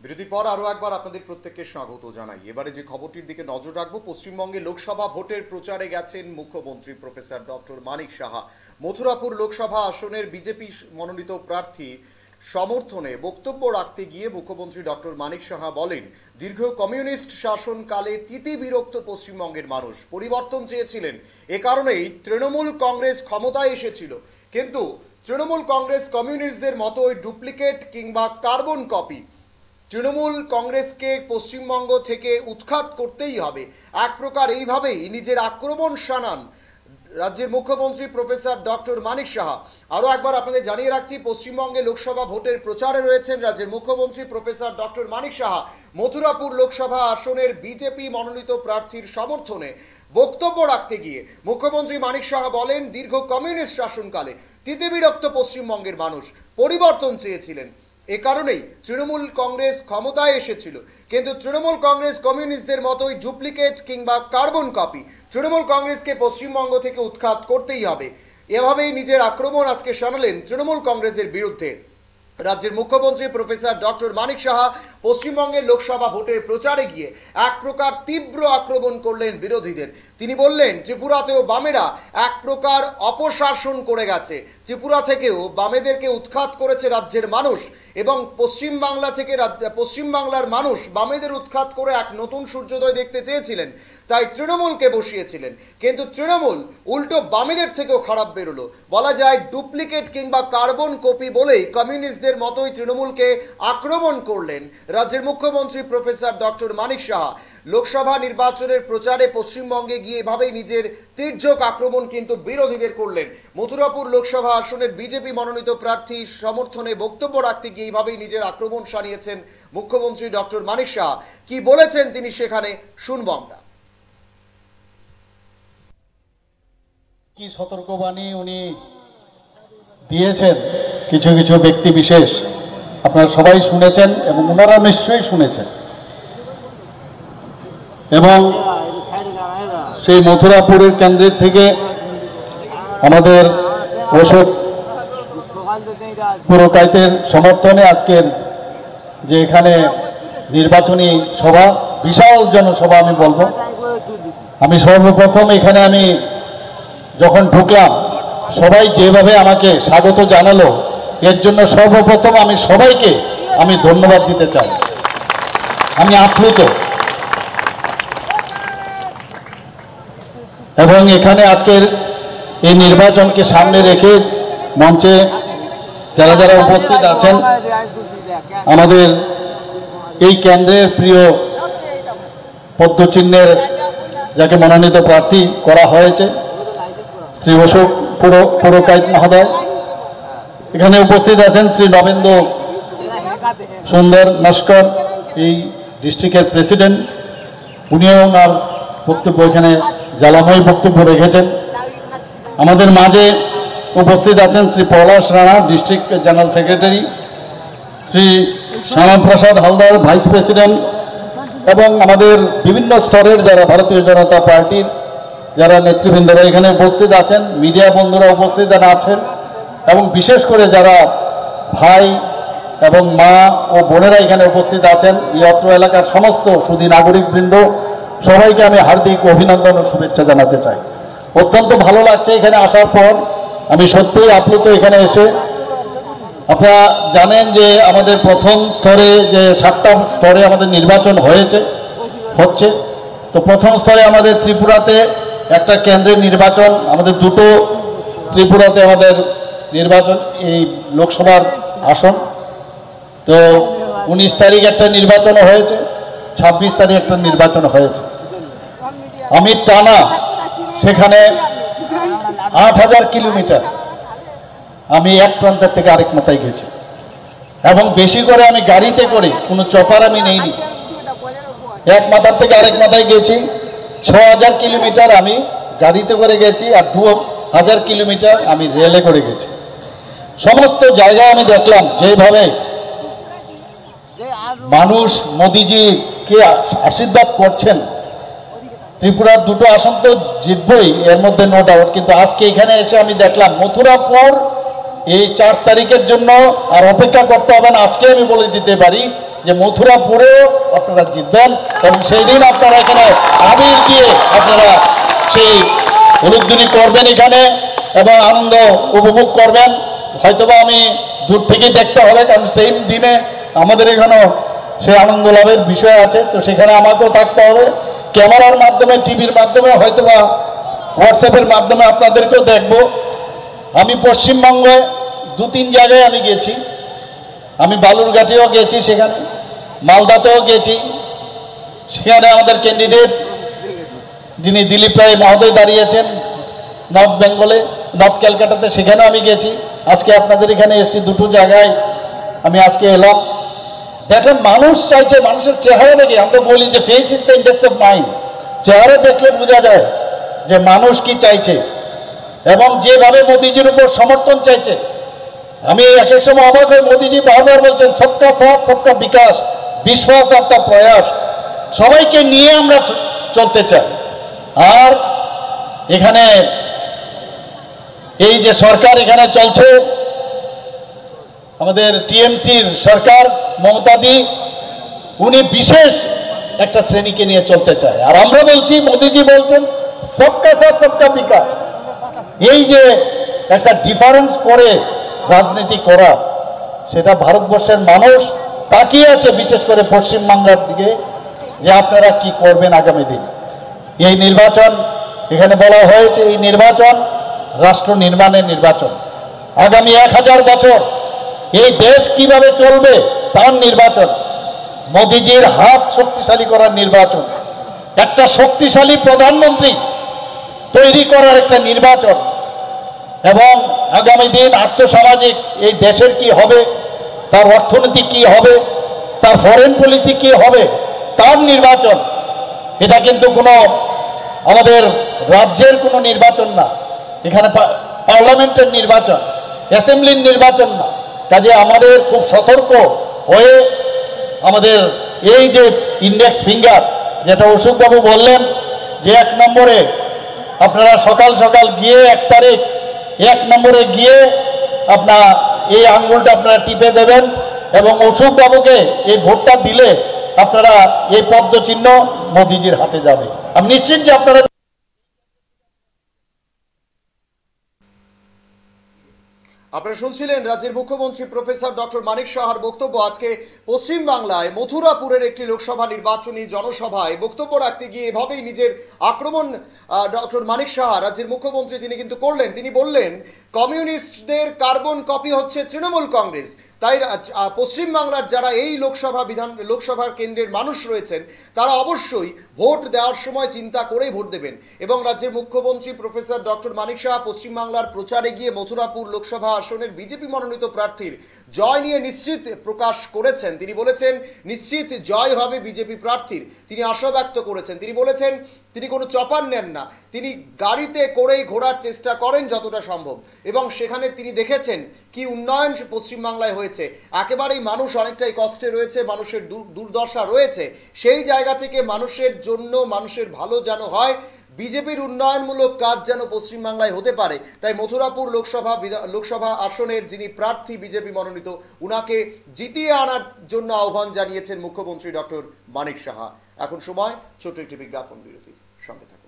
বিরতির পর আরও একবার আপনাদের প্রত্যেককে স্বাগত জানাই। এবারে যে খবরটির দিকে নজর রাখবো, পশ্চিমবঙ্গে লোকসভা ভোটের প্রচারে গেছেন মুখ্যমন্ত্রী প্রফেসর ডক্টর মানিক সাহা। মথুরাপুর লোকসভা আসনের বিজেপি মনোনীত প্রার্থী সমর্থনে বক্তব্য রাখতে গিয়ে মুখ্যমন্ত্রী ডক্টর মানিক সাহা বলেন, দীর্ঘ কমিউনিস্ট শাসনকালে তিতিবিরক্ত পশ্চিমবঙ্গের মানুষ পরিবর্তন চেয়েছিলেন। এ কারণেই তৃণমূল কংগ্রেস ক্ষমতায় এসেছিল, কিন্তু তৃণমূল কংগ্রেস কমিউনিস্টদের মতোই ডুপ্লিকেট কিংবা কার্বন কপি। তৃণমূল কংগ্রেসকে পশ্চিমবঙ্গ থেকে উৎখাত করতেই হবে, এক প্রকার এইভাবেই নিজের আক্রমণ শানান রাজ্যের মুখ্যমন্ত্রী প্রফেসর ডক্টর মানিক সাহা। আরও একবার আপনাদের জানিয়ে রাখছি, পশ্চিমবঙ্গে লোকসভা ভোটের প্রচারে রয়েছেন রাজ্যের মুখ্যমন্ত্রী প্রফেসর ডক্টর মানিক সাহা। মথুরাপুর লোকসভা আসনের বিজেপি মনোনীত প্রার্থীর সমর্থনে বক্তব্য রাখতে গিয়ে মুখ্যমন্ত্রী মানিক সাহা বলেন, দীর্ঘ কমিউনিস্ট শাসনকালে তিতিবিরক্ত পশ্চিমবঙ্গের মানুষ পরিবর্তন চেয়েছিলেন। এ কারণেই তৃণমূল কংগ্রেস ক্ষমতায় এসেছিল, কিন্তু তৃণমূল কংগ্রেস কমিউনিস্টদের মতোই ডুপ্লিকেট কিংবা কার্বন কপি। তৃণমূল কংগ্রেসকে পশ্চিমবঙ্গ থেকে উৎখাত করতেই হবে, এভাবেই নিজের আক্রমণ আজকে শানালেন তৃণমূল কংগ্রেসের বিরুদ্ধে রাজ্যের মুখ্যমন্ত্রী প্রফেসর ডক্টর মানিক সাহা। পশ্চিমবঙ্গের লোকসভা ভোটের প্রচারে গিয়ে এক প্রকার তীব্র আক্রমণ করলেন বিরোধীদের। তিনি বললেন, ত্রিপুরাতেও বামেরা এক প্রকার অপশাসন করে গেছে, ত্রিপুরা থেকেও বামেদেরকে উৎখাত করেছে রাজ্যের মানুষ, এবং পশ্চিমবাংলার মানুষ বামেদের উৎখাত করে এক নতুন সূর্যোদয় দেখতে চেয়েছিলেন, তাই তৃণমূলকে বসিয়েছিলেন। কিন্তু তৃণমূল উল্টো বামেদের থেকেও খারাপ বেরোলো, বলা যায় ডুপ্লিকেট কিংবা কার্বন কপি বলেই কমিউনিস্টদের মতোই তৃণমূলকে আক্রমণ করলেন রাজ্যের মুখ্যমন্ত্রী প্রফেসর ডক্টর মানিক সাহা। লোকসভা নির্বাচনের প্রচারে পশ্চিমবঙ্গে গিয়ে এভাবেই নিজের তীর্যক আক্রমণ কিন্তু বিরোধীদের করলেন। মথুরাপুর লোকসভা আসনের বিজেপি মনোনীত প্রার্থী সমর্থনে বক্তব্য রাখতে গিয়ে এইভাবেই নিজের আক্রমণ শানিয়েছেন মুখ্যমন্ত্রী ডক্টর মানিক সাহা। কি বলেছেন তিনি সেখানে শুনব আমরা। কি সতর্কবাণী উনি দিয়েছেন কিছু কিছু ব্যক্তি বিশেষ, আপনারা সবাই শুনেছেন এবং ওনারা নিশ্চয়ই শুনেছেন। এবং সেই মথুরাপুরের কেন্দ্রের থেকে আমাদের অশোক পুরকাইতের সমর্থনে আজকের যে এখানে নির্বাচনী সভা, বিশাল জনসভা আমি বলবো। আমি সর্বপ্রথম এখানে আমি যখন ঢুকলাম, সবাই যেভাবে আমাকে স্বাগত জানালো, এর জন্য সর্বপ্রথম আমি সবাইকে আমি ধন্যবাদ দিতে চাই। আমি আপ্লুত। এবং এখানে আজকের এই নির্বাচনকে সামনে রেখে মঞ্চে যারা যারা উপস্থিত আছেন, আমাদের এই কেন্দ্রের প্রিয় পদ্মচিহ্নের যাকে মনোনীত প্রার্থী করা হয়েছে শ্রী অশোক পুরকাইত মহোদয়, এখানে উপস্থিত আছেন শ্রী নবেন্দ্র সুন্দর নস্কর, এই ডিস্ট্রিক্টের প্রেসিডেন্ট, উনিও ওনার বক্তব্য এখানে জ্বালাময় বক্তব্য রেখেছেন। আমাদের মাঝে উপস্থিত আছেন Shri Palash Rana, district general secretary, Shri Shyamaprasad Haldar, vice president, এবং আমাদের বিভিন্ন স্তরের যারা ভারতীয় জনতা পার্টির যারা নেতৃবৃন্দরা এখানে উপস্থিত আছেন, মিডিয়া বন্ধুরা উপস্থিত আছেন, এবং বিশেষ করে যারা ভাই এবং মা ও বোনেরা এখানে উপস্থিত আছেন, এই অত্র এলাকার সমস্ত সুধী নাগরিকবৃন্দ, সবাইকে আমি হার্দিক অভিনন্দন ও শুভেচ্ছা জানাতে চাই। অত্যন্ত ভালো লাগছে এখানে আসার পর, আমি সত্যিই আপ্লুত এখানে এসে। আপনারা জানেন যে আমাদের প্রথম স্তরে যে 7টা স্তরে আমাদের নির্বাচন হচ্ছে, তো প্রথম স্তরে আমাদের ত্রিপুরাতে একটা কেন্দ্রের নির্বাচন, আমাদের দুটো ত্রিপুরাতে আমাদের নির্বাচন, এই লোকসভার আসন। তো 19 তারিখ একটা নির্বাচন হয়েছে, 26 তারিখ একটা নির্বাচন হয়েছে। আমি টানা সেখানে 8000 কিলোমিটার আমি এক প্রান্তের থেকে আরেক মাথায় গেছি, এবং বেশি করে আমি গাড়িতে করে, কোনো চপার আমি নেইনি, এক মাথার থেকে আরেক মাথায় গেছি। 6000 কিলোমিটার আমি গাড়িতে করে গেছি, আর 2000 কিলোমিটার আমি রেলে করে গেছি। সমস্ত জায়গায় আমি দেখলাম যেভাবে মানুষ মোদিজিকে আশীর্বাদ করছেন। ত্রিপুরার দুটো আসন তো জিতবই, এর মধ্যে নো ডাউট, কিন্তু আজকে এখানে এসে আমি দেখলাম মথুরাপুর এই 4 তারিখের জন্য আর অপেক্ষা করতে হবে না। আজকে আমি বলে দিতে পারি যে মথুরাপুরেও আপনারা জিতবেন এবং সেই দিন আপনারা এখানে আবির দিয়ে আপনারা সেই উলুধ্বনি করবেন এখানে এবং আনন্দ উপভোগ করবেন। হয়তোবা আমি দূর থেকে দেখতে হবে, কারণ সেই দিনে আমাদের এখানেও সেই আনন্দ লাভের বিষয় আছে, তো সেখানে আমাকেও থাকতে হবে। ক্যামেরার মাধ্যমে, টিভির মাধ্যমে, হয়তোবা হোয়াটসঅ্যাপের মাধ্যমে আপনাদেরকেও দেখব। আমি পশ্চিমবঙ্গে 2-3 জায়গায় আমি গেছি। আমি বালুরঘাটেও গেছি, সেখানে মালদাতেও গেছি। সেখানে আমাদের ক্যান্ডিডেট যিনি দিলীপ রায় মহোদয় দাঁড়িয়েছেন নর্থ বেঙ্গলে, নর্থ ক্যালকাটাতে, সেখানেও আমি গেছি। আজকে আপনাদের এখানে এসেছি, 2টো জায়গায় আমি আজকে এলাম। দেখেন মানুষ চাইছে, মানুষের চেহারা দেখে আমরা বলি যে face is the index of mind. চেহারা দেখলে বোঝা যায় যে মানুষ কি চাইছে এবং যেভাবে মোদিজির উপর সমর্থন চাইছে। আমি এক এক সময় অবাক হয়ে, মোদিজি বারবার বলছেন সবকা সাথ সবকা বিকাশ, বিশ্বাস আপনার প্রয়াস, সবাইকে নিয়ে আমরা চলতে চাই। আর এখানে এই যে সরকার এখানে চলছে, আমাদের টিএমসির সরকার, মমতাদি, উনি বিশেষ একটা শ্রেণীকে নিয়ে চলতে চায়। আর আমরা বলছি, মোদিজি বলছেন সবকা সাথ সবকা বিকাশ। এই যে একটা ডিফারেন্স করে রাজনীতি করা, সেটা ভারতবর্ষের মানুষ তাকিয়ে আছে, বিশেষ করে পশ্চিমবাংলার দিকে, যে আপনারা কি করবেন আগামী দিন। এই নির্বাচন, এখানে বলা হয়েছে এই নির্বাচন রাষ্ট্র নির্মাণের নির্বাচন। আগামী 1000 বছর এই দেশ কিভাবে চলবে তার নির্বাচন। মোদিজির হাত শক্তিশালী করার নির্বাচন, একটা শক্তিশালী প্রধানমন্ত্রী তৈরি করার একটা নির্বাচন, এবং আগামী দিন আর্থসামাজিক এই দেশের কি হবে, তার অর্থনীতি কি হবে, তার ফরেন পলিসি কি হবে, তার নির্বাচন। এটা কিন্তু কোনো আমাদের রাজ্যের কোনো নির্বাচন না, এখানে পার্লামেন্টের নির্বাচন, অ্যাসেম্বলির নির্বাচন না। কাজে আমাদের খুব সতর্ক হয়ে আমাদের এই যে ইন্ডেক্স ফিঙ্গার, যেটা অশোকবাবু বললেন যে 1 নম্বরে আপনারা সকাল সকাল গিয়ে 1 তারিখ 1 নম্বরে গিয়ে আপনার এই আঙ্গুলটা আপনারা টিপে দেবেন এবং অশোকবাবুকে এই ভোটটা দিলে আপনারা এই পদ্মচিহ্ন মোদিজির হাতে যাবে। আমি নিশ্চিত যে আপনারা। আপনারা শুনছিলেন রাজ্যের মুখ্যমন্ত্রী প্রফেসর ডক্টর মানিক সাহার বক্তব্য। আজকে পশ্চিমবাংলায় মথুরাপুরের একটি লোকসভা নির্বাচনী জনসভায় বক্তব্য রাখতে গিয়ে এভাবেই নিজের আক্রমণ ডক্টর মানিক সাহা, রাজ্যের মুখ্যমন্ত্রী, তিনি কিন্তু করলেন। তিনি বললেন কমিউনিস্টদের কার্বন কপি হচ্ছে তৃণমূল কংগ্রেস। তাই পশ্চিমবাংলার যারা এই লোকসভার কেন্দ্রের মানুষ রয়েছেন, তারা অবশ্যই ভোট দেওয়ার সময় চিন্তা করেই ভোট দেবেন। এবং রাজ্যের মুখ্যমন্ত্রী প্রফেসর ডক্টর মানিক সাহা পশ্চিমবাংলার প্রচারে গিয়ে মথুরাপুর লোকসভা আসনের বিজেপি মনোনীত প্রার্থীর জয় নিয়ে নিশ্চিত প্রকাশ করেছেন। তিনি বলেছেন নিশ্চিত জয় হবে বিজেপি প্রার্থীর। তিনি আশা ব্যক্ত করেছেন। তিনি বলেছেন তিনি কোনো চপার নেন না, তিনি গাড়িতে করেই ঘোরার চেষ্টা করেন যতটা সম্ভব, এবং সেখানে তিনি দেখেছেন কি উন্নয়ন পশ্চিমবাংলায় হয়েছে। একেবারেই মানুষ অনেকটাই কষ্টে রয়েছে, মানুষের দুর্দশা রয়েছে। সেই জায়গা থেকে মানুষের জন্য, মানুষের ভালো যেন হয়, বিজেপির উন্নয়নমূলক কাজ যেন পশ্চিমবাংলায় হতে পারে, তাই মথুরাপুর লোকসভা আসনের যিনি প্রার্থী বিজেপি মনোনীত, উনাকে জিতিয়ে আনার জন্য আহ্বান জানিয়েছেন মুখ্যমন্ত্রী ডক্টর মানিক সাহা। এখন সময় ছোট্ট একটি বিজ্ঞাপন বিরতির, সঙ্গে থাকুন।